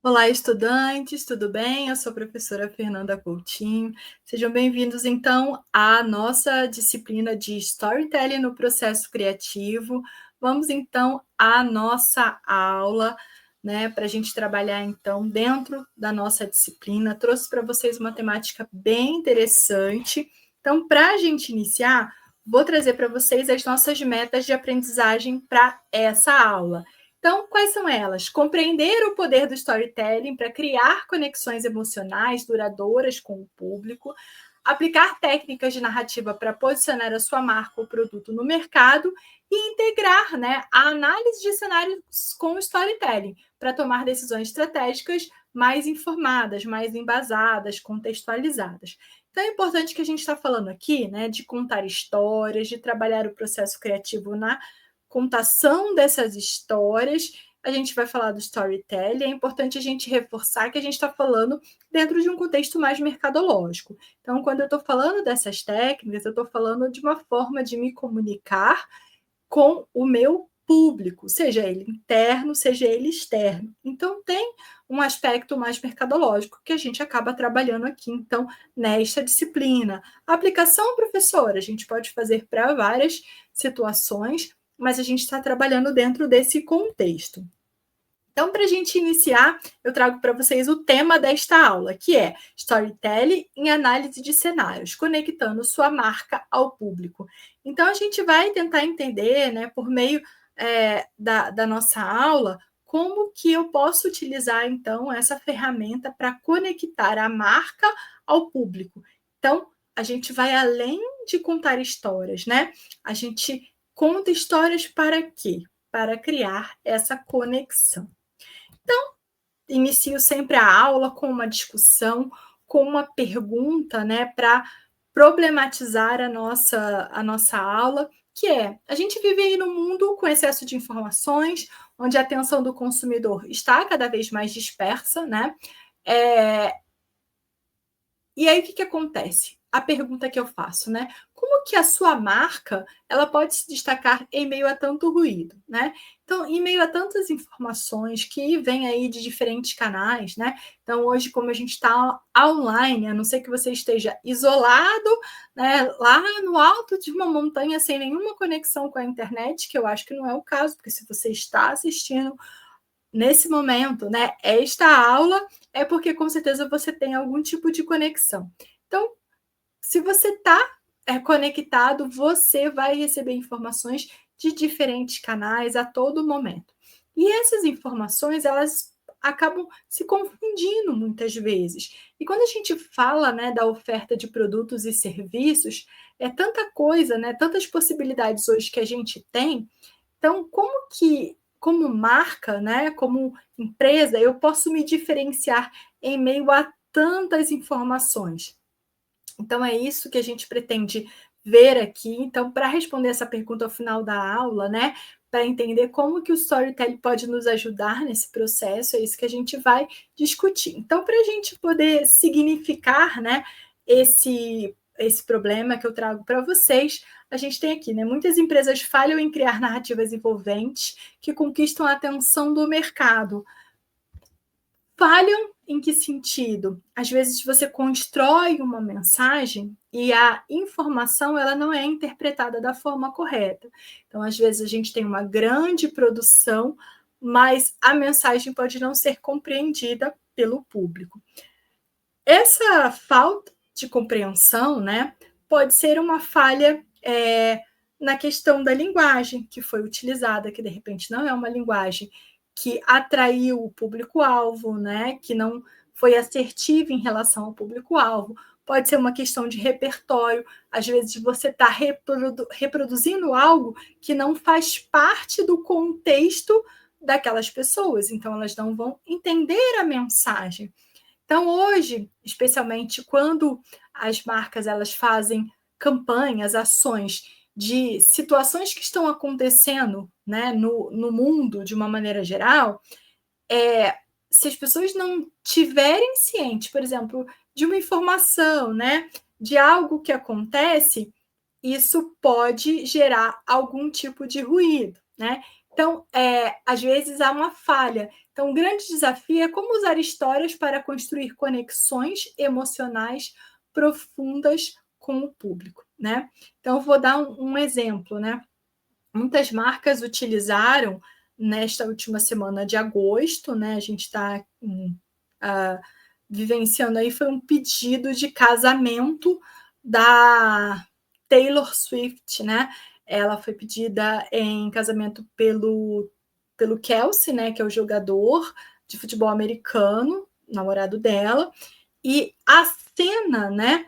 Olá, estudantes, tudo bem? Eu sou a professora Fernanda Coutinho. Sejam bem-vindos, então, à nossa disciplina de Storytelling no processo criativo. Vamos, então, à nossa aula, né, para a gente trabalhar, então, dentro da nossa disciplina. Trouxe para vocês uma temática bem interessante. Então, para a gente iniciar, vou trazer para vocês as nossas metas de aprendizagem para essa aula. Então, quais são elas? Compreender o poder do storytelling para criar conexões emocionais duradouras com o público, aplicar técnicas de narrativa para posicionar a sua marca ou produto no mercado e integrar, né, a análise de cenários com o storytelling para tomar decisões estratégicas mais informadas, mais embasadas, contextualizadas. Então, é importante que a gente está falando aqui, né, de contar histórias, de trabalhar o processo criativo na contação dessas histórias. A gente vai falar do storytelling. É importante a gente reforçar que a gente está falando dentro de um contexto mais mercadológico. Então, quando eu estou falando dessas técnicas, eu estou falando de uma forma de me comunicar com o meu público, seja ele interno, seja ele externo. Então, tem um aspecto mais mercadológico que a gente acaba trabalhando aqui, então, nesta disciplina. A aplicação, professora, a gente pode fazer para várias situações, mas a gente está trabalhando dentro desse contexto. Então, para a gente iniciar, eu trago para vocês o tema desta aula, que é Storytelling em análise de cenários, conectando sua marca ao público. Então, a gente vai tentar entender, né, por meio da nossa aula, como que eu posso utilizar, então, essa ferramenta para conectar a marca ao público. Então, a gente vai além de contar histórias, né? A gente conta histórias para quê? Para criar essa conexão. Então, inicio sempre a aula com uma discussão, com uma pergunta, né, para problematizar a nossa aula, que é, a gente vive aí num mundo com excesso de informações, onde a atenção do consumidor está cada vez mais dispersa, né? E aí, o que acontece? A pergunta que eu faço, né? Como que a sua marca ela pode se destacar em meio a tanto ruído, né? Então, em meio a tantas informações que vêm aí de diferentes canais, né? Então, hoje, como a gente está online, a não ser que você esteja isolado, né, lá no alto de uma montanha sem nenhuma conexão com a internet, que eu acho que não é o caso, porque se você está assistindo nesse momento, né, esta aula, é porque com certeza você tem algum tipo de conexão. Então, se você está conectado, você vai receber informações de diferentes canais a todo momento. E essas informações, elas acabam se confundindo muitas vezes. E quando a gente fala, né, da oferta de produtos e serviços, é tanta coisa, né, tantas possibilidades hoje que a gente tem. Então, como marca, né, como empresa, eu posso me diferenciar em meio a tantas informações? Então, é isso que a gente pretende ver aqui. Então, para responder essa pergunta ao final da aula, né, para entender como que o storytelling pode nos ajudar nesse processo, é isso que a gente vai discutir. Então, para a gente poder significar, né, esse problema que eu trago para vocês, a gente tem aqui, né, muitas empresas falham em criar narrativas envolventes que conquistam a atenção do mercado. Falham em que sentido? Às vezes você constrói uma mensagem e a informação ela não é interpretada da forma correta. Então, às vezes a gente tem uma grande produção, mas a mensagem pode não ser compreendida pelo público. Essa falta de compreensão, né, pode ser uma falha na questão da linguagem que foi utilizada, que de repente não é uma linguagem que atraiu o público-alvo, né, que não foi assertiva em relação ao público-alvo. Pode ser uma questão de repertório, às vezes você está reproduzindo algo que não faz parte do contexto daquelas pessoas, então elas não vão entender a mensagem. Então, hoje, especialmente quando as marcas elas fazem campanhas, ações de situações que estão acontecendo, né, no mundo de uma maneira geral, se as pessoas não tiverem ciente, por exemplo, de uma informação, né, de algo que acontece, isso pode gerar algum tipo de ruído, né? Então, às vezes há uma falha. Então, o grande desafio é como usar histórias para construir conexões emocionais profundas com o público, né? Então, eu vou dar um exemplo, né? Muitas marcas utilizaram nesta última semana de agosto, né? A gente está vivenciando aí, foi um pedido de casamento da Taylor Swift, né? Ela foi pedida em casamento pelo Kelce, né? Que é o jogador de futebol americano, namorado dela, e a cena, né?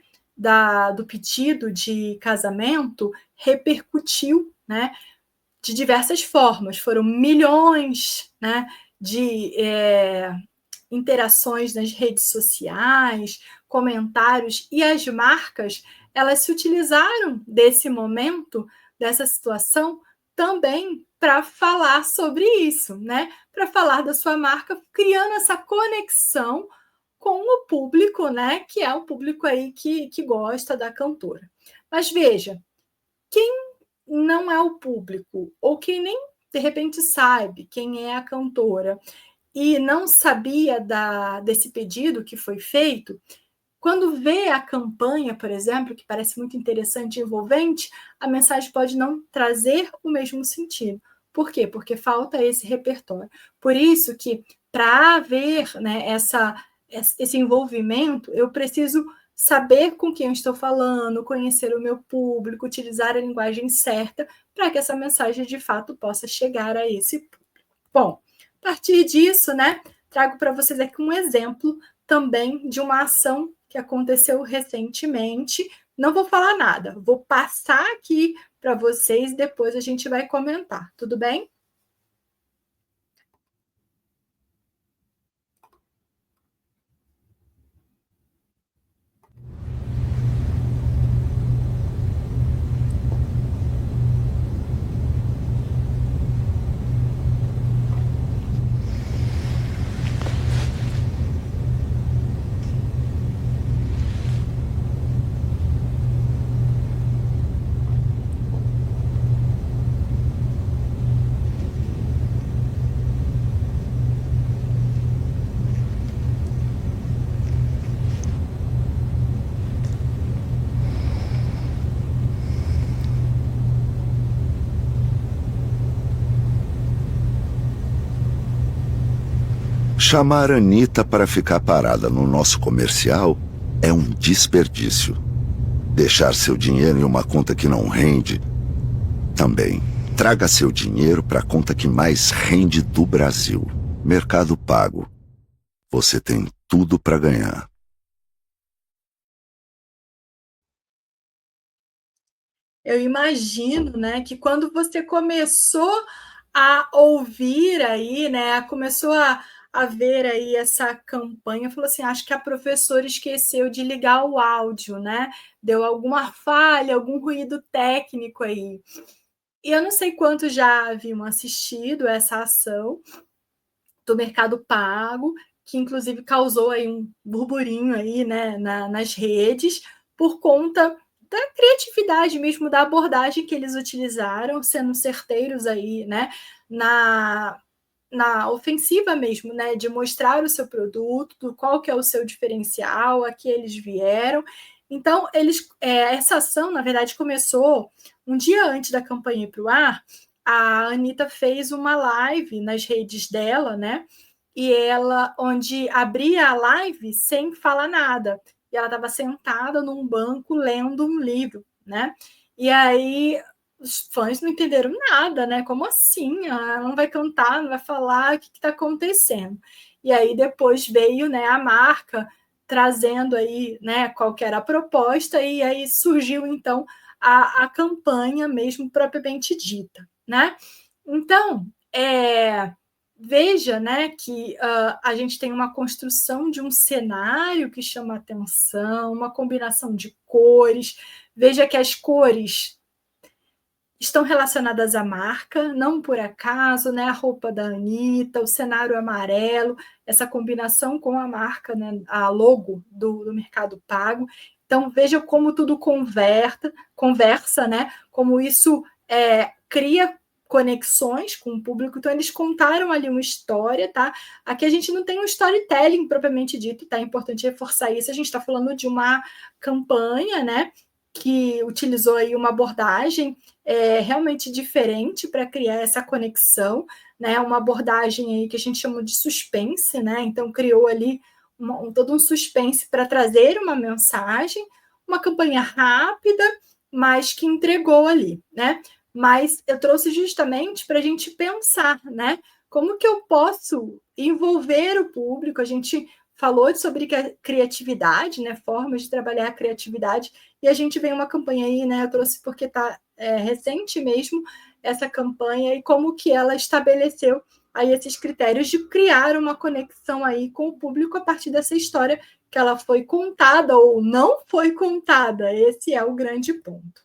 Do pedido de casamento repercutiu, né? De diversas formas. Foram milhões, né? De interações nas redes sociais, comentários, e as marcas, elas se utilizaram desse momento, dessa situação, também para falar sobre isso, né? Para falar da sua marca, criando essa conexão com o público, né? Que é o público aí que gosta da cantora. Mas veja, quem não é o público, ou quem nem de repente sabe quem é a cantora, e não sabia desse pedido que foi feito, quando vê a campanha, por exemplo, que parece muito interessante e envolvente, a mensagem pode não trazer o mesmo sentido. Por quê? Porque falta esse repertório. Por isso que, para haver, né, esse envolvimento, eu preciso saber com quem eu estou falando, conhecer o meu público, utilizar a linguagem certa para que essa mensagem de fato possa chegar a esse público. Bom, a partir disso, né, trago para vocês aqui um exemplo também de uma ação que aconteceu recentemente. Não vou falar nada, vou passar aqui para vocês, depois a gente vai comentar, tudo bem? Chamar a Anitta para ficar parada no nosso comercial é um desperdício. Deixar seu dinheiro em uma conta que não rende, também. Traga seu dinheiro para a conta que mais rende do Brasil. Mercado Pago. Você tem tudo para ganhar. Eu imagino, né, que quando você começou a ouvir aí, né, começou a ver aí essa campanha, falou assim, acho que a professora esqueceu de ligar o áudio, né? Deu alguma falha, algum ruído técnico aí. E eu não sei quantos já haviam assistido essa ação do Mercado Pago, que inclusive causou aí um burburinho aí, né, nas redes, por conta da criatividade mesmo, da abordagem que eles utilizaram, sendo certeiros aí, né, na ofensiva mesmo, né, de mostrar o seu produto, qual que é o seu diferencial, a que eles vieram. Então, essa ação, na verdade, começou um dia antes da campanha ir para o ar. A Anitta fez uma live nas redes dela, né? E ela, onde abria a live sem falar nada. E ela estava sentada num banco lendo um livro, né? E aí os fãs não entenderam nada, né? Como assim? Ela não vai cantar, não vai falar, o que está acontecendo? E aí depois veio, né, a marca trazendo aí, né, qual que era a proposta, e aí surgiu então a campanha mesmo propriamente dita, né? Então, veja, né, que a gente tem uma construção de um cenário que chama atenção, uma combinação de cores. Veja que as cores estão relacionadas à marca, não por acaso, né? A roupa da Anitta, o cenário amarelo, essa combinação com a marca, né? A logo do Mercado Pago. Então, veja como tudo conversa, né? Como isso cria conexões com o público, então eles contaram ali uma história, tá? Aqui a gente não tem um storytelling propriamente dito, tá? É importante reforçar isso, a gente está falando de uma campanha, né, que utilizou aí uma abordagem realmente diferente para criar essa conexão, né? Uma abordagem aí que a gente chama de suspense, né? Então criou ali todo um suspense para trazer uma mensagem, uma campanha rápida, mas que entregou ali, né? Mas eu trouxe justamente para a gente pensar, né? Como que eu posso envolver o público? A gente falou sobre criatividade, né? Formas de trabalhar a criatividade, e a gente vem uma campanha aí, né? Eu trouxe porque está recente mesmo essa campanha e como que ela estabeleceu aí esses critérios de criar uma conexão aí com o público a partir dessa história que ela foi contada ou não foi contada. Esse é o grande ponto.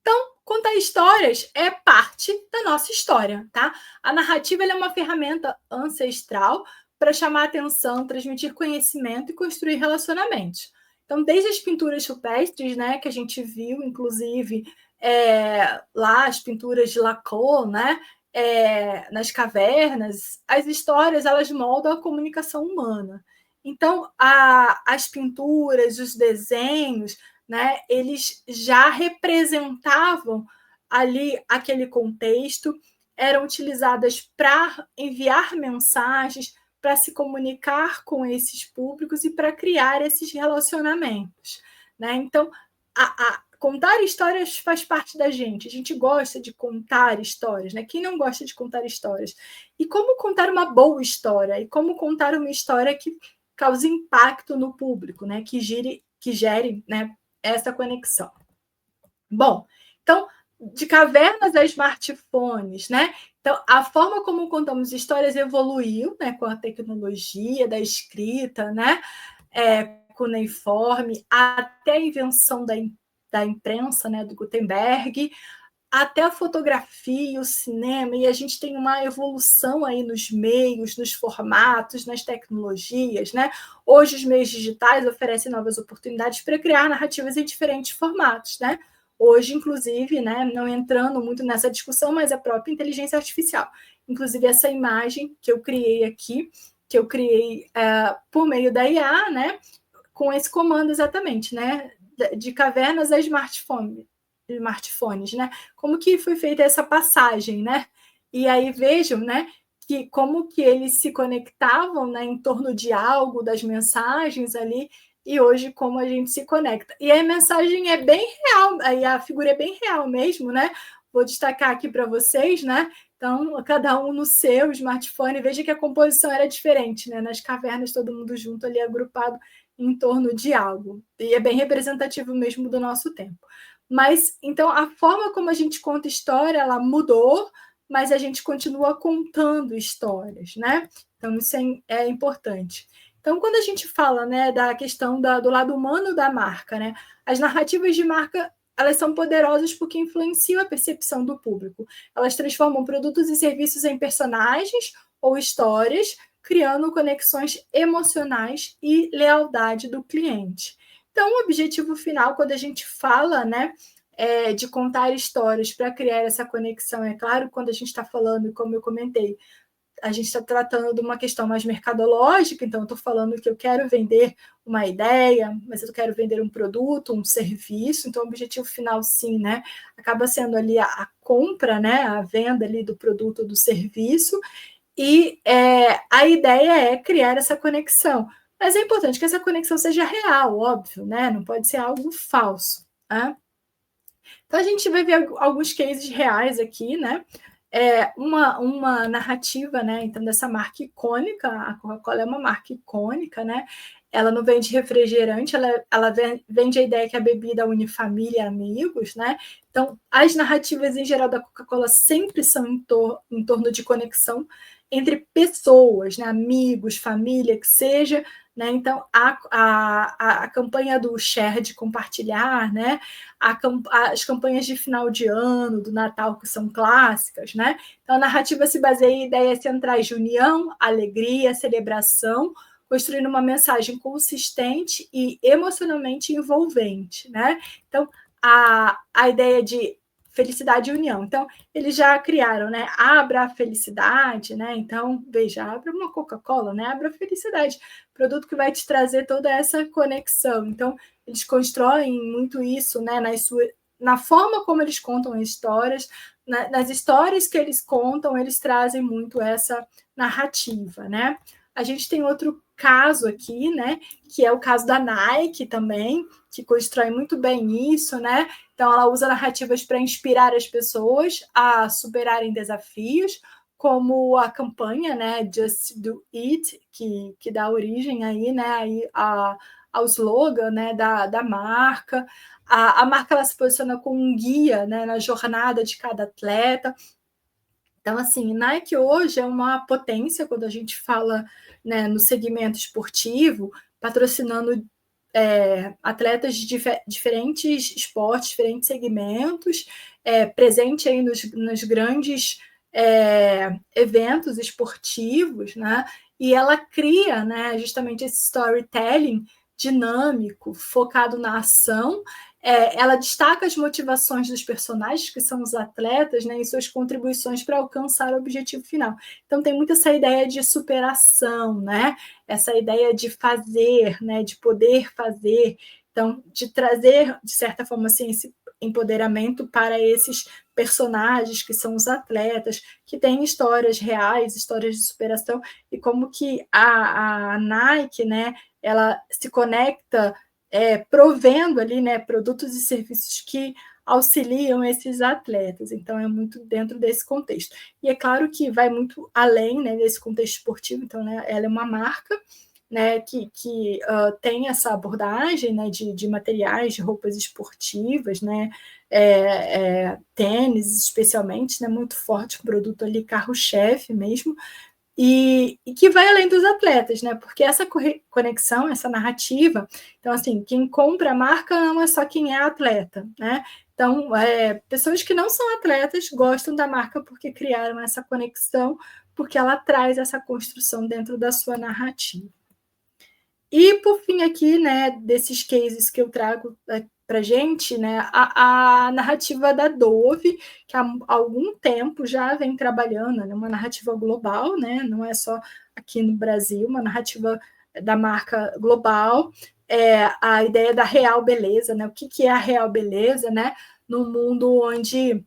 Então, contar histórias é parte da nossa história, tá? A narrativa é uma ferramenta ancestral para chamar atenção, transmitir conhecimento e construir relacionamentos. Então, desde as pinturas rupestres, né, que a gente viu, inclusive, lá as pinturas de Lacan, né, nas cavernas, as histórias elas moldam a comunicação humana. Então, as pinturas, os desenhos, né, eles já representavam ali aquele contexto, eram utilizadas para enviar mensagens, para se comunicar com esses públicos e para criar esses relacionamentos, né? Então, contar histórias faz parte da gente. A gente gosta de contar histórias, né? Quem não gosta de contar histórias? E como contar uma boa história? E como contar uma história que cause impacto no público, né? Que gere, né, essa conexão. Bom, então, de cavernas a smartphones, né? Então, a forma como contamos histórias evoluiu, né, com a tecnologia da escrita, né, cuneiforme, até a invenção da imprensa, né, do Gutenberg, até a fotografia, o cinema, e a gente tem uma evolução aí nos meios, nos formatos, nas tecnologias, né? Hoje os meios digitais oferecem novas oportunidades para criar narrativas em diferentes formatos, né? Hoje, inclusive, né, não entrando muito nessa discussão, mas a própria inteligência artificial. Inclusive, essa imagem que eu criei aqui, que eu criei por meio da IA, né, com esse comando exatamente, né, de cavernas a smartphones, né? Como que foi feita essa passagem, né? E aí vejam, né, que como que eles se conectavam, né, em torno de algo, das mensagens ali, e hoje como a gente se conecta. E a mensagem é bem real, aí a figura é bem real mesmo, né? Vou destacar aqui para vocês, né? Então, cada um no seu smartphone, veja que a composição era diferente, né? Nas cavernas, todo mundo junto ali, agrupado em torno de algo. E é bem representativo mesmo do nosso tempo. Mas, então, a forma como a gente conta história, ela mudou, mas a gente continua contando histórias, né? Então, isso é importante. Então, quando a gente fala, né, da questão do lado humano da marca, né, as narrativas de marca, elas são poderosas porque influenciam a percepção do público. Elas transformam produtos e serviços em personagens ou histórias, criando conexões emocionais e lealdade do cliente. Então, o objetivo final, quando a gente fala, né, de contar histórias para criar essa conexão, é claro, quando a gente está falando, como eu comentei, a gente está tratando de uma questão mais mercadológica, então eu estou falando que eu quero vender uma ideia, mas eu quero vender um produto, um serviço, então o objetivo final, sim, né, acaba sendo ali a compra, né, a venda ali do produto ou do serviço, e a ideia é criar essa conexão. Mas é importante que essa conexão seja real, óbvio, né? Não pode ser algo falso. Né? Então a gente vai ver alguns cases reais aqui, né? Uma narrativa, né? Então, dessa marca icônica, a Coca-Cola é uma marca icônica, né? Ela não vende refrigerante, ela vende a ideia que a bebida une família e amigos, né? Então, as narrativas em geral da Coca-Cola sempre são em torno de conexão entre pessoas, né? Amigos, família, que seja, né? Então, a campanha do share, de compartilhar, né? As campanhas de final de ano, do Natal, que são clássicas, né? Então, a narrativa se baseia em ideias centrais de união, alegria, celebração, construindo uma mensagem consistente e emocionalmente envolvente, né? Então, a ideia de felicidade e união. Então, eles já criaram, né? Abra a felicidade, né? Então, veja, abra uma Coca-Cola, né? Abra a felicidade, produto que vai te trazer toda essa conexão. Então, eles constroem muito isso, né? Na forma como eles contam as histórias, nas histórias que eles contam, eles trazem muito essa narrativa, né? A gente tem outro caso aqui, né? Que é o caso da Nike também, que constrói muito bem isso, né? Então, ela usa narrativas para inspirar as pessoas a superarem desafios, como a campanha, né, Just Do It, que dá origem aí, né, aí ao slogan, né, da marca. A marca ela se posiciona como um guia, né, na jornada de cada atleta. Então, assim, Nike hoje é uma potência quando a gente fala, né, no segmento esportivo, patrocinando atletas de diferentes esportes, diferentes segmentos, presente aí nos grandes eventos esportivos, né? E ela cria, né, justamente esse storytelling dinâmico, focado na ação. Ela destaca as motivações dos personagens, que são os atletas, né, e suas contribuições para alcançar o objetivo final. Então, tem muito essa ideia de superação, né? Essa ideia de fazer, né, de poder fazer. Então, de trazer, de certa forma, assim, esse empoderamento para esses personagens que são os atletas, que têm histórias reais, histórias de superação, e como que a Nike, né, ela se conecta provendo ali, né, produtos e serviços que auxiliam esses atletas. Então, é muito dentro desse contexto. E é claro que vai muito além, né, desse contexto esportivo. Então, né, ela é uma marca, né, que tem essa abordagem, né, de materiais, de roupas esportivas, né, tênis especialmente, né, muito forte, um produto ali carro-chefe mesmo, e que vai além dos atletas, né? Porque essa conexão, essa narrativa, então, assim, quem compra a marca não é só quem é atleta, né? Então, pessoas que não são atletas gostam da marca porque criaram essa conexão, porque ela traz essa construção dentro da sua narrativa. E, por fim, aqui, né, desses cases que eu trago para gente, né, a narrativa da Dove, que há algum tempo já vem trabalhando, né, uma narrativa global, né, não é só aqui no Brasil, uma narrativa da marca global, a ideia da real beleza, né, o que é a real beleza, né, num mundo onde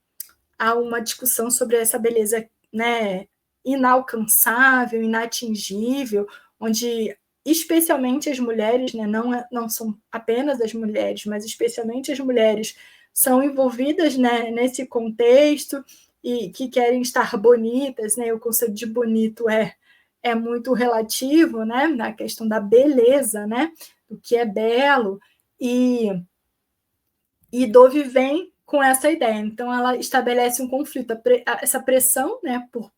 há uma discussão sobre essa beleza, né, inalcançável, inatingível, onde especialmente as mulheres, né, não são apenas as mulheres, mas especialmente as mulheres são envolvidas, né, nesse contexto e que querem estar bonitas, né? O conceito de bonito é muito relativo, né, na questão da beleza, né, do que é belo, e Dove vem com essa ideia. Então, ela estabelece um conflito, essa pressão, né, por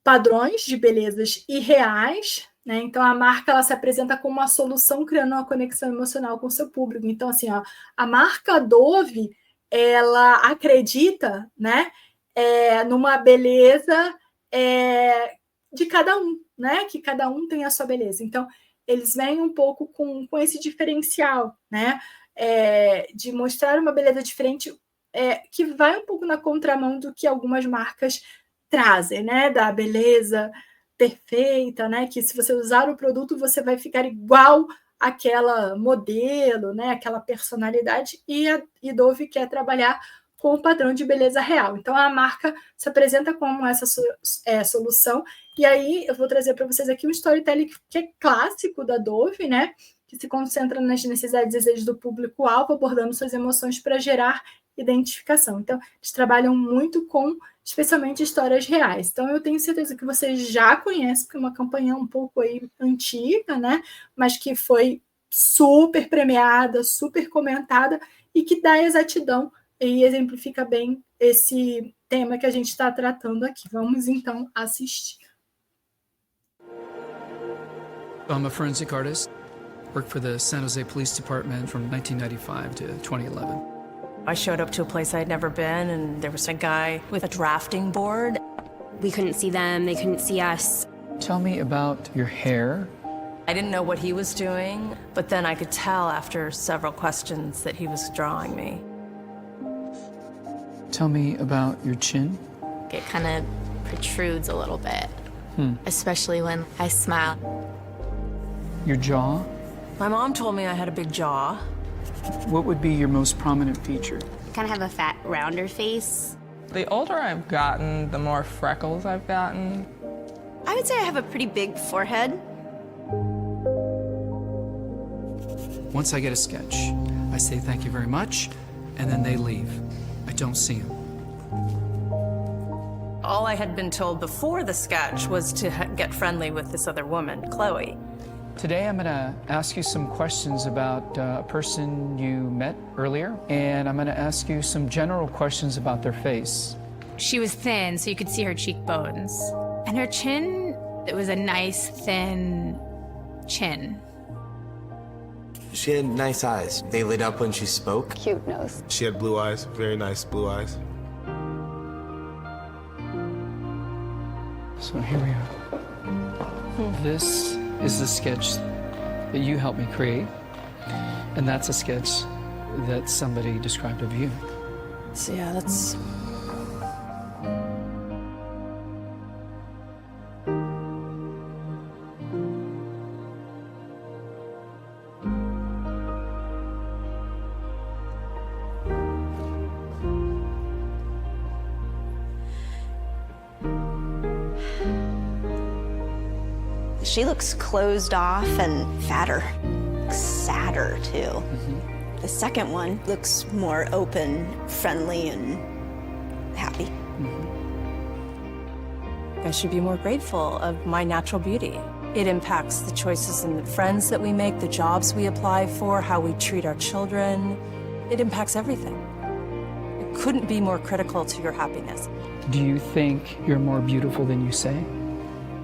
padrões de belezas irreais, né? Então, a marca ela se apresenta como uma solução, criando uma conexão emocional com o seu público. Então, assim, ó, a marca Dove, ela acredita, né, numa beleza de cada um, né? Que cada um tem a sua beleza. Então, eles vêm um pouco com esse diferencial, né? De mostrar uma beleza diferente, que vai um pouco na contramão do que algumas marcas trazem, né? Da beleza perfeita, né? Que se você usar o produto, você vai ficar igual àquela modelo, né? Aquela personalidade, e a Dove quer trabalhar com o padrão de beleza real. Então, a marca se apresenta como essa solução. E aí, eu vou trazer para vocês aqui um storytelling que é clássico da Dove, né? Que se concentra nas necessidades e desejos do público-alvo, abordando suas emoções para gerar identificação. Então, eles trabalham muito com, especialmente, histórias reais. Então, eu tenho certeza que vocês já conhecem, porque é uma campanha um pouco aí antiga, né? Mas que foi super premiada, super comentada, e que dá exatidão e exemplifica bem esse tema que a gente está tratando aqui. Vamos, então, assistir. I'm a forensic artist. Worked for the San Jose Police Department from 1995 to 2011. I showed up to a place I'd never been, and there was a guy with a drafting board. We couldn't see them, they couldn't see us. Tell me about your hair. I didn't know what he was doing, but then I could tell after several questions that he was drawing me. Tell me about your chin. It kind of protrudes a little bit, especially when I smile. Your jaw. My mom told me I had a big jaw. What would be your most prominent feature? I kind of have a fat, rounder face. The older I've gotten, the more freckles I've gotten. I would say I have a pretty big forehead. Once I get a sketch, I say thank you very much, and then they leave. I don't see them. All I had been told before the sketch was to get friendly with this other woman, Chloe. Today I'm gonna ask you some questions about a person you met earlier, and I'm gonna ask you some general questions about their face. She was thin, so you could see her cheekbones. And her chin, it was a nice, thin chin. She had nice eyes. They lit up when she spoke. Cute nose. She had blue eyes, very nice blue eyes. So here we are. This is the sketch that you helped me create, and that's a sketch that somebody described of you. So yeah, that's... She looks closed off and fatter, sadder too. The second one looks more open, friendly, and happy. I should be more grateful of my natural beauty. It impacts the choices and the friends that we make, the jobs we apply for, how we treat our children. It impacts everything. It couldn't be more critical to your happiness. Do you think you're more beautiful than you say?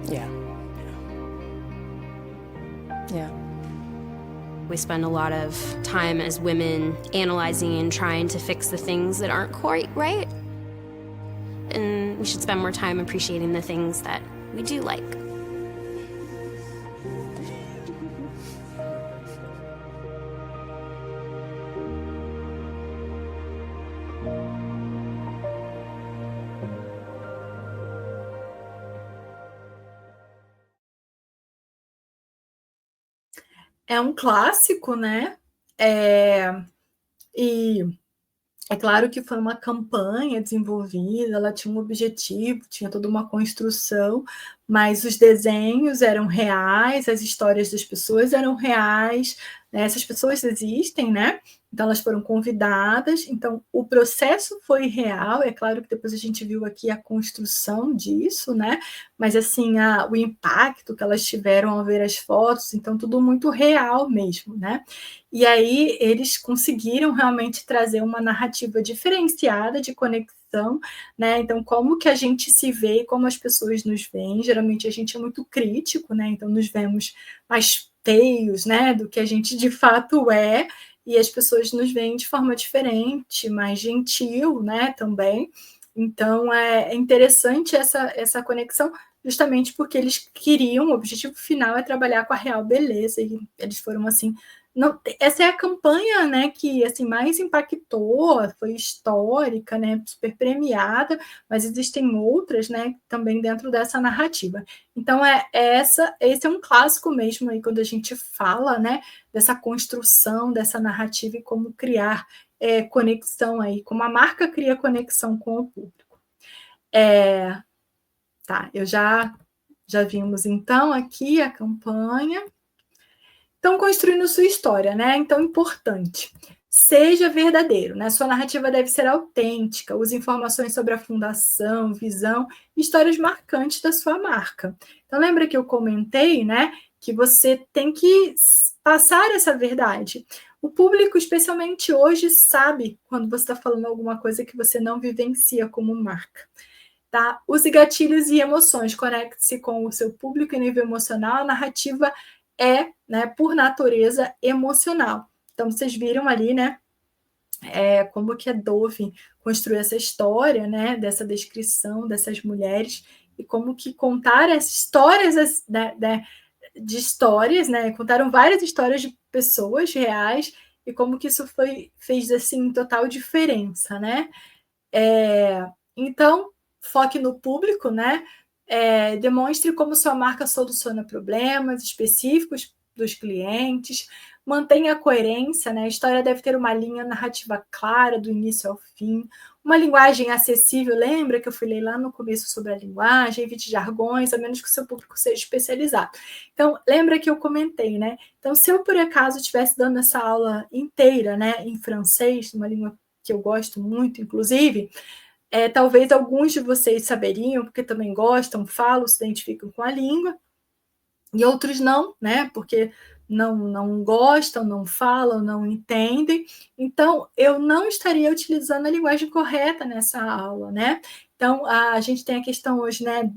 Yeah. Yeah. We spend a lot of time as women analyzing and trying to fix the things that aren't quite right. And we should spend more time appreciating the things that we do like. É um clássico, né? E é claro que foi uma campanha desenvolvida, ela tinha um objetivo, tinha toda uma construção, mas os desenhos eram reais, as histórias das pessoas eram reais, né? Essas pessoas existem, né? Então elas foram convidadas, então o processo foi real, é claro que depois a gente viu aqui a construção disso, né? Mas assim, o impacto que elas tiveram ao ver as fotos, então tudo muito real mesmo, né? E aí eles conseguiram realmente trazer uma narrativa diferenciada de conexão, né? Então como que a gente se vê e como as pessoas nos veem, geralmente a gente é muito crítico, né? Então nos vemos mais feios, né? Do que a gente de fato é, e as pessoas nos veem de forma diferente, mais gentil, né, também. Então, é interessante essa conexão, justamente porque eles queriam, o objetivo final é trabalhar com a real beleza, e eles foram assim... Não, essa é a campanha, né, que assim, mais impactou, foi histórica, né, super premiada, mas existem outras, né, também dentro dessa narrativa. Então, esse é um clássico mesmo aí, quando a gente fala, né, dessa construção, dessa narrativa e como criar conexão aí, como a marca cria conexão com o público. Tá, já vimos então aqui a campanha. Então, construindo sua história, né? Então, importante. Seja verdadeiro, né? Sua narrativa deve ser autêntica, use informações sobre a fundação, visão, histórias marcantes da sua marca. Então, lembra que eu comentei, né? Que você tem que passar essa verdade. O público, especialmente hoje, sabe quando você está falando alguma coisa que você não vivencia como marca. Tá? Use gatilhos e emoções, conecte-se com o seu público em nível emocional. A narrativa né, por natureza, emocional. Então, vocês viram ali, né, como que a Dove construiu essa história, né, dessa descrição dessas mulheres, e como que contar as histórias de histórias, né, contaram várias histórias de pessoas reais, e como que isso fez, assim, total diferença, né. Então, foque no público, né? Demonstre como sua marca soluciona problemas específicos dos clientes, mantenha a coerência, né? A história deve ter uma linha narrativa clara, do início ao fim, uma linguagem acessível. Lembra que eu falei lá no começo sobre a linguagem, evite jargões, a menos que o seu público seja especializado. Então, lembra que eu comentei, né? Então, se eu, por acaso, estivesse dando essa aula inteira, né, em francês, uma língua que eu gosto muito, inclusive, talvez alguns de vocês saberiam, porque também gostam, falam, se identificam com a língua, e outros não, né? Porque não gostam, não falam, não entendem. Então, eu não estaria utilizando a linguagem correta nessa aula, né? Então, a gente tem a questão hoje, né?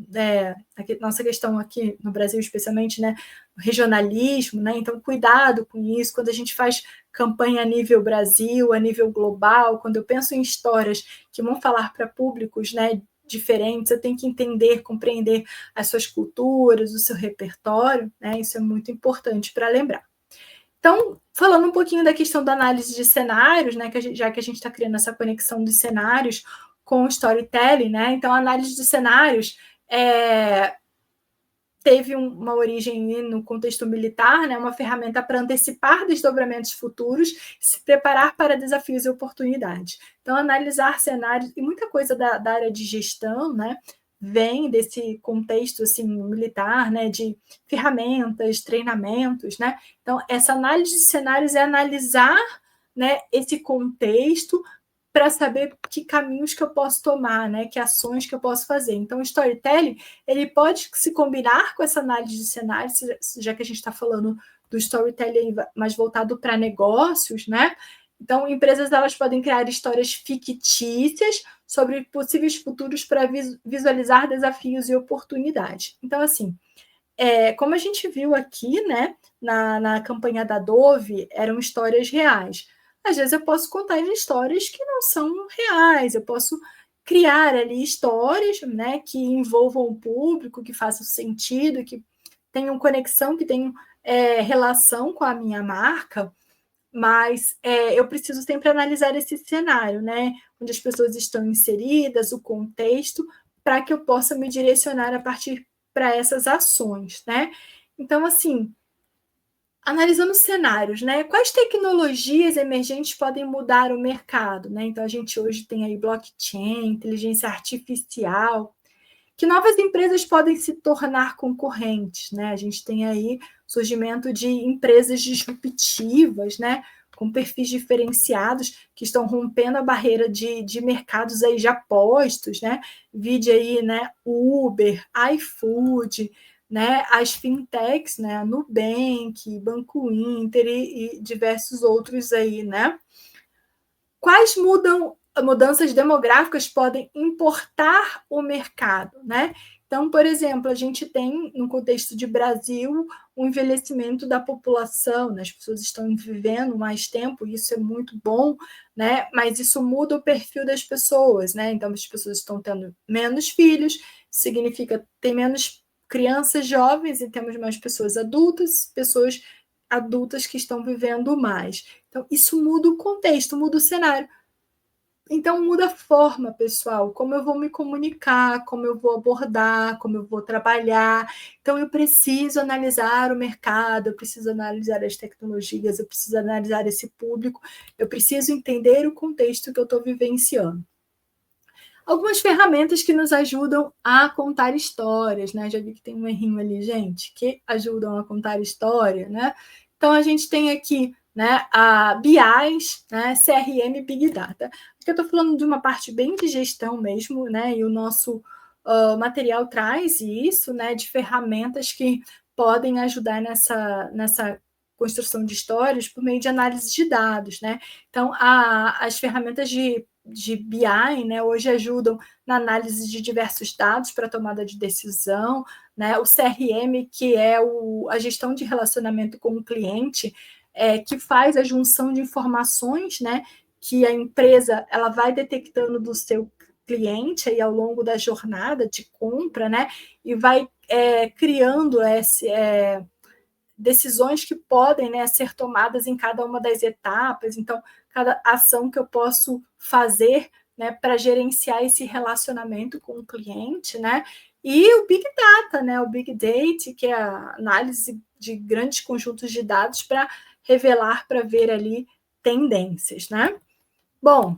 Nossa questão aqui no Brasil, especialmente, né? Regionalismo, né? Então, cuidado com isso. Quando a gente faz campanha a nível Brasil, a nível global, quando eu penso em histórias que vão falar para públicos, né, diferentes, eu tenho que entender, compreender as suas culturas, o seu repertório, né? Isso é muito importante para lembrar. Então, falando um pouquinho da questão da análise de cenários, né? Já que a gente está criando essa conexão dos cenários com o storytelling, né? Então, a análise de cenários teve uma origem no contexto militar, né, uma ferramenta para antecipar desdobramentos futuros, se preparar para desafios e oportunidades. Então, analisar cenários, e muita coisa da área de gestão, né, vem desse contexto assim, militar, né, de ferramentas, treinamentos, né? Então, essa análise de cenários é analisar, né, esse contexto para saber que caminhos que eu posso tomar, né, que ações que eu posso fazer. Então, o storytelling, ele pode se combinar com essa análise de cenários, já que a gente está falando do storytelling mais voltado para negócios, né? Então, empresas elas podem criar histórias fictícias sobre possíveis futuros para visualizar desafios e oportunidades. Então, assim, como a gente viu aqui, né, na campanha da Dove, eram histórias reais. Às vezes eu posso contar histórias que não são reais, eu posso criar ali histórias, né, que envolvam o público, que façam sentido, que tenham conexão, que tenham relação com a minha marca, mas eu preciso sempre analisar esse cenário, né, onde as pessoas estão inseridas, o contexto, para que eu possa me direcionar a partir para essas ações, né? Então, assim, analisando cenários, né? Quais tecnologias emergentes podem mudar o mercado, né? Então, a gente hoje tem aí blockchain, inteligência artificial. Que novas empresas podem se tornar concorrentes, né? A gente tem aí surgimento de empresas disruptivas, né? Com perfis diferenciados que estão rompendo a barreira de mercados aí já postos, né? Vide aí, né? Uber, iFood, né, as fintechs, né, a Nubank, Banco Inter e diversos outros aí, né? Quais mudanças demográficas podem importar o mercado, né? Então, por exemplo, a gente tem, no contexto de Brasil, o envelhecimento da população, né? As pessoas estão vivendo mais tempo, isso é muito bom, né? Mas isso muda o perfil das pessoas, né? Então, as pessoas estão tendo menos filhos, significa ter menos crianças jovens e temos mais pessoas adultas que estão vivendo mais. Então, isso muda o contexto, muda o cenário. Então, muda a forma, pessoal, como eu vou me comunicar, como eu vou abordar, como eu vou trabalhar. Então, eu preciso analisar o mercado, eu preciso analisar as tecnologias, eu preciso analisar esse público, eu preciso entender o contexto que eu estou vivenciando. Algumas ferramentas que nos ajudam a contar histórias, né? Já vi que tem um errinho ali, gente, que ajudam a contar história, né? Então, a gente tem aqui, né, a BIs, né, CRM Big Data. Aqui eu estou falando de uma parte bem de gestão mesmo, né? E o nosso material traz isso, né? De ferramentas que podem ajudar nessa construção de histórias por meio de análise de dados, né? Então, as ferramentas de BI, né, hoje ajudam na análise de diversos dados para tomada de decisão, né? O CRM, que é a gestão de relacionamento com o cliente, que faz a junção de informações, né, que a empresa ela vai detectando do seu cliente aí ao longo da jornada de compra, né, e vai criando decisões que podem, né, ser tomadas em cada uma das etapas. Então, cada ação que eu posso fazer né, para gerenciar esse relacionamento com o cliente, né? E o Big Data, né, o Big Data, que é a análise de grandes conjuntos de dados para revelar, para ver ali tendências, né? Bom,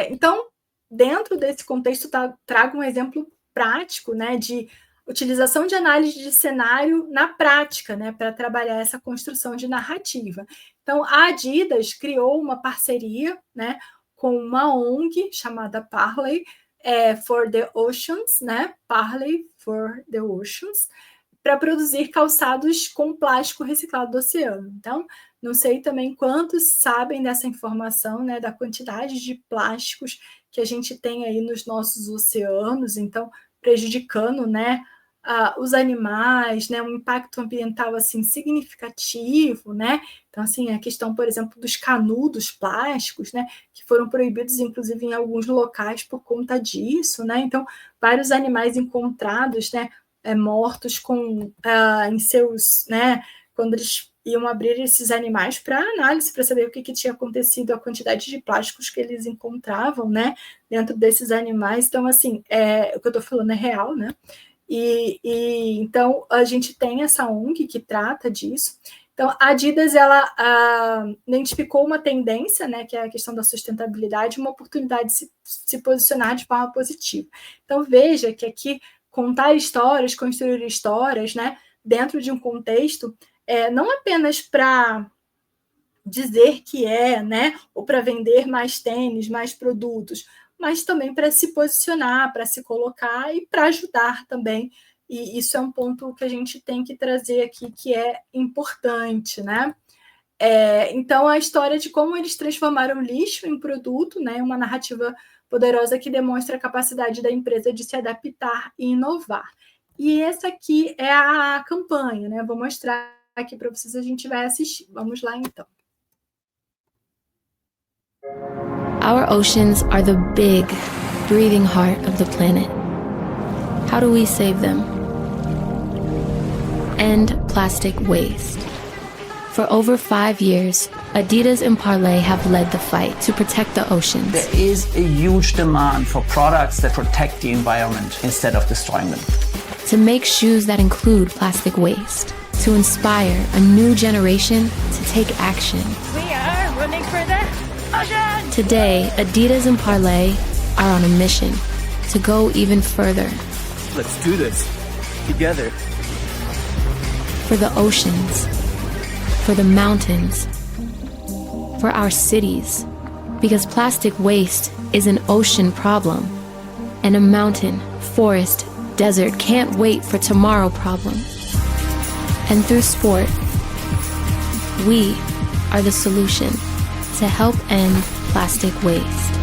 então, dentro desse contexto, trago um exemplo prático, né, de utilização de análise de cenário na prática, né, para trabalhar essa construção de narrativa. Então, a Adidas criou uma parceria, né, com uma ONG chamada Parley for the Oceans, né, Parley for the Oceans, para produzir calçados com plástico reciclado do oceano. Então, não sei também quantos sabem dessa informação, né, da quantidade de plásticos que a gente tem aí nos nossos oceanos, então prejudicando, né, os animais, né, um impacto ambiental assim significativo, né? Então assim, a questão, por exemplo, dos canudos plásticos, né, que foram proibidos inclusive em alguns locais por conta disso, né? Então, vários animais encontrados, né, mortos em seus, né, quando eles iam abrir esses animais para análise, para saber o que tinha acontecido, a quantidade de plásticos que eles encontravam, né, dentro desses animais. Então, assim, o que eu estou falando é real, né? Então, a gente tem essa ONG que trata disso. Então, a Adidas, ela identificou uma tendência, né, que é a questão da sustentabilidade, uma oportunidade de se posicionar de forma positiva. Então, veja que aqui, contar histórias, construir histórias, né, dentro de um contexto, não apenas para dizer que né, ou para vender mais tênis, mais produtos, mas também para se posicionar, para se colocar e para ajudar também. E isso é um ponto que a gente tem que trazer aqui, que é importante, né? Então, a história de como eles transformaram lixo em produto, né, uma narrativa poderosa que demonstra a capacidade da empresa de se adaptar e inovar. E essa aqui é a campanha, né? Vou mostrar aqui para vocês, a gente vai assistir. Vamos lá, então. Our oceans are the big, breathing heart of the planet. How do we save them? End plastic waste. For over 5 years, Adidas and Parley have led the fight to protect the oceans. There is a huge demand for products that protect the environment instead of destroying them. To make shoes that include plastic waste. To inspire a new generation to take action. We are running for the ocean! Today, Adidas and Parley are on a mission to go even further. Let's do this together. For the oceans, for the mountains, for our cities. Because plastic waste is an ocean problem, and a mountain, forest, desert can't wait for tomorrow problem. And through sport, we are the solution to help end plastic waste.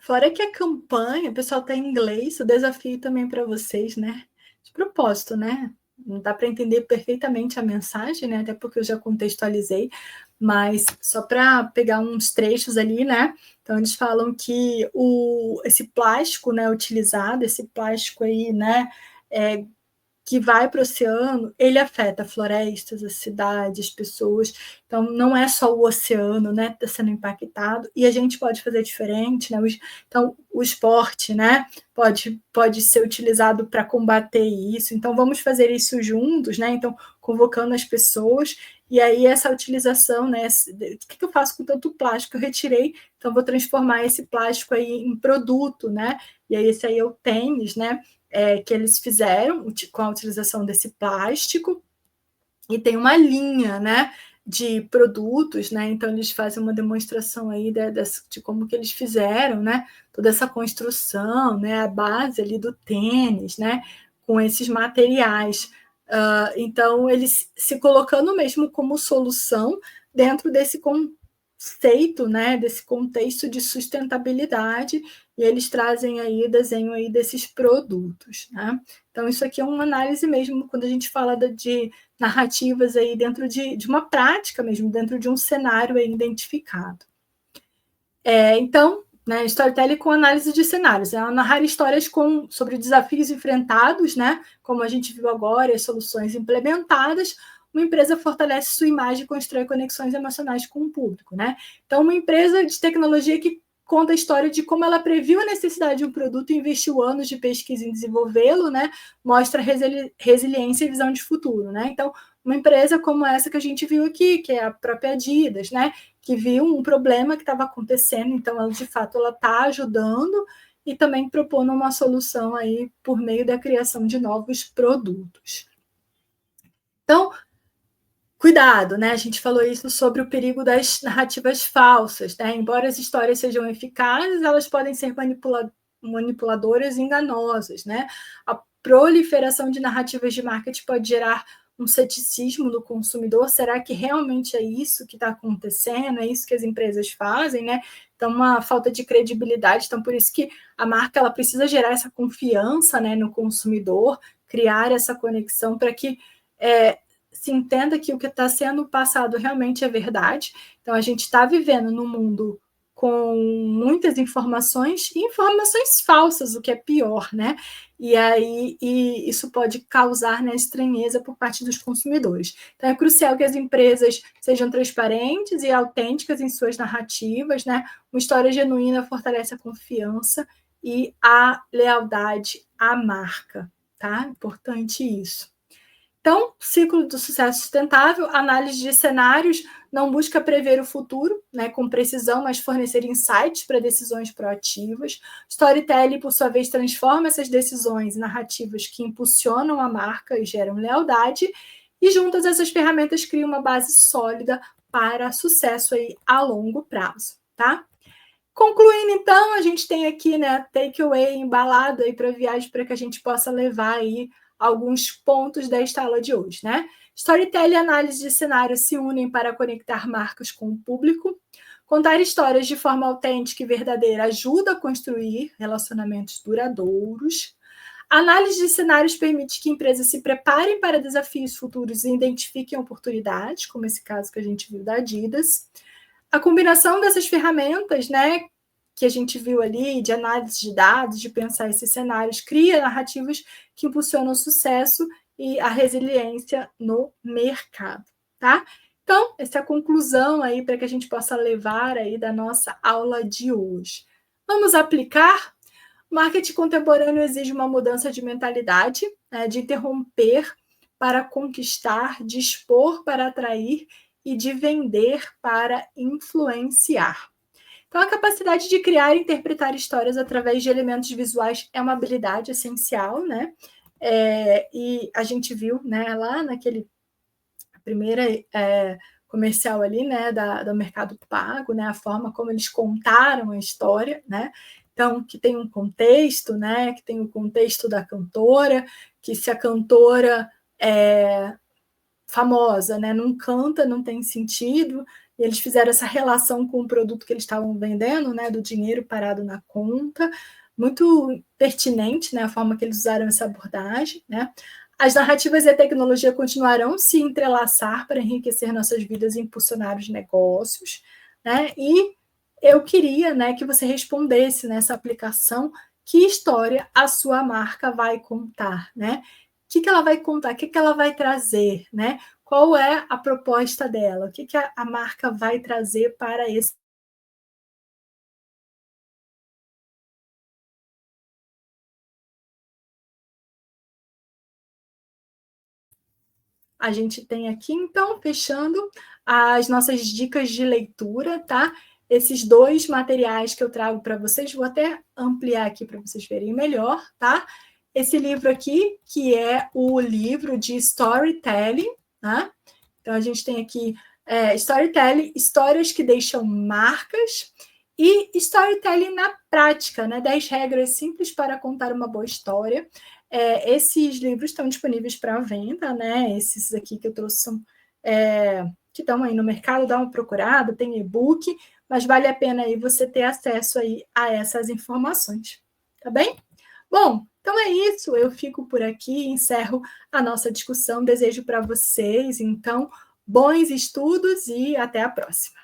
Fora que a campanha, o pessoal está em inglês, o desafio também para vocês, né? De propósito, né? Não dá para entender perfeitamente a mensagem, né? Até porque eu já contextualizei, mas só para pegar uns trechos ali, né? Então, eles falam que esse plástico, né, utilizado, esse plástico aí, né, que vai para o oceano, ele afeta florestas, as cidades, as pessoas. Então, não é só o oceano, né, que está sendo impactado, e a gente pode fazer diferente, né? Então, o esporte, né, pode ser utilizado para combater isso. Então, vamos fazer isso juntos, né? Então, convocando as pessoas, e aí essa utilização, né, o que eu faço com tanto plástico? Eu retirei, então vou transformar esse plástico aí em produto, né? E aí esse aí é o tênis, né? Que eles fizeram com a utilização desse plástico, e tem uma linha, né, de produtos, né? Então eles fazem uma demonstração aí de como que eles fizeram, né, toda essa construção, né, a base ali do tênis, né, com esses materiais. Então eles se colocando mesmo como solução dentro desse conceito, né, desse contexto de sustentabilidade, e eles trazem aí o desenho aí desses produtos, né? Então, isso aqui é uma análise mesmo, quando a gente fala de narrativas aí dentro de uma prática mesmo, dentro de um cenário aí identificado. Então, né? Storytelling com análise de cenários, é narrar histórias sobre desafios enfrentados, né? Como a gente viu agora, as soluções implementadas. Uma empresa fortalece sua imagem e constrói conexões emocionais com o público, né? Então, uma empresa de tecnologia que conta a história de como ela previu a necessidade de um produto e investiu anos de pesquisa em desenvolvê-lo, né? Mostra resiliência e visão de futuro, né? Então, uma empresa como essa que a gente viu aqui, que é a própria Adidas, né? Que viu um problema que estava acontecendo, então ela de fato ela está ajudando e também propondo uma solução aí por meio da criação de novos produtos. Então, cuidado, né? A gente falou isso sobre o perigo das narrativas falsas, né? Embora as histórias sejam eficazes, elas podem ser manipuladoras e enganosas, né? A proliferação de narrativas de marketing pode gerar um ceticismo do consumidor. Será que realmente é isso que está acontecendo? É isso que as empresas fazem, né? Então, uma falta de credibilidade. Então, por isso que a marca ela precisa gerar essa confiança, né, no consumidor, criar essa conexão para que se entenda que o que está sendo passado realmente é verdade. Então, a gente está vivendo num mundo com muitas informações e informações falsas, o que é pior, né? E isso pode causar, né, estranheza por parte dos consumidores. Então, é crucial que as empresas sejam transparentes e autênticas em suas narrativas, né? Uma história genuína fortalece a confiança e a lealdade à marca, tá? Importante isso. Então, ciclo do sucesso sustentável, análise de cenários, não busca prever o futuro, né, com precisão, mas fornecer insights para decisões proativas. Storytelling, por sua vez, transforma essas decisões em narrativas que impulsionam a marca e geram lealdade, e juntas essas ferramentas criam uma base sólida para sucesso aí a longo prazo, tá? Concluindo, então, a gente tem aqui, né, takeaway embalado aí para viagem para que a gente possa levar aí alguns pontos desta aula de hoje, né? Storytelling e análise de cenários se unem para conectar marcas com o público. Contar histórias de forma autêntica e verdadeira ajuda a construir relacionamentos duradouros. A análise de cenários permite que empresas se preparem para desafios futuros e identifiquem oportunidades, como esse caso que a gente viu da Adidas. A combinação dessas ferramentas, né, que a gente viu ali, de análise de dados, de pensar esses cenários, cria narrativas que impulsionam o sucesso e a resiliência no mercado, tá? Então, essa é a conclusão aí para que a gente possa levar aí da nossa aula de hoje. Vamos aplicar? Marketing contemporâneo exige uma mudança de mentalidade, né, de interromper para conquistar, de expor para atrair e de vender para influenciar. Então, a capacidade de criar e interpretar histórias através de elementos visuais é uma habilidade essencial, né? E a gente viu, né, lá naquele primeira comercial ali, né, do Mercado Pago, né, a forma como eles contaram a história, né? Então, que tem um contexto, né? Que tem o contexto da cantora, que se a cantora é famosa, né, não canta, não tem sentido. E eles fizeram essa relação com o produto que eles estavam vendendo, né, do dinheiro parado na conta, muito pertinente, né, a forma que eles usaram essa abordagem, né. As narrativas e a tecnologia continuarão se entrelaçar para enriquecer nossas vidas e impulsionar os negócios, né, e eu queria, né, que você respondesse nessa aplicação que história a sua marca vai contar, né? O que ela vai contar, o que ela vai trazer, né? Qual é a proposta dela? O que a marca vai trazer para esse? A gente tem aqui, então, fechando as nossas dicas de leitura, tá? Esses dois materiais que eu trago para vocês, vou até ampliar aqui para vocês verem melhor, tá? Esse livro aqui, que é o livro de Storytelling, tá? Então, a gente tem aqui Storytelling, histórias que deixam marcas, e Storytelling na prática, né? 10 regras simples para contar uma boa história. Esses livros estão disponíveis para venda, né? Esses aqui que eu trouxe são que estão aí no mercado, dá uma procurada, tem e-book, mas vale a pena aí você ter acesso aí a essas informações, tá bem? Bom, então é isso, eu fico por aqui, encerro a nossa discussão, desejo para vocês, então, bons estudos e até a próxima.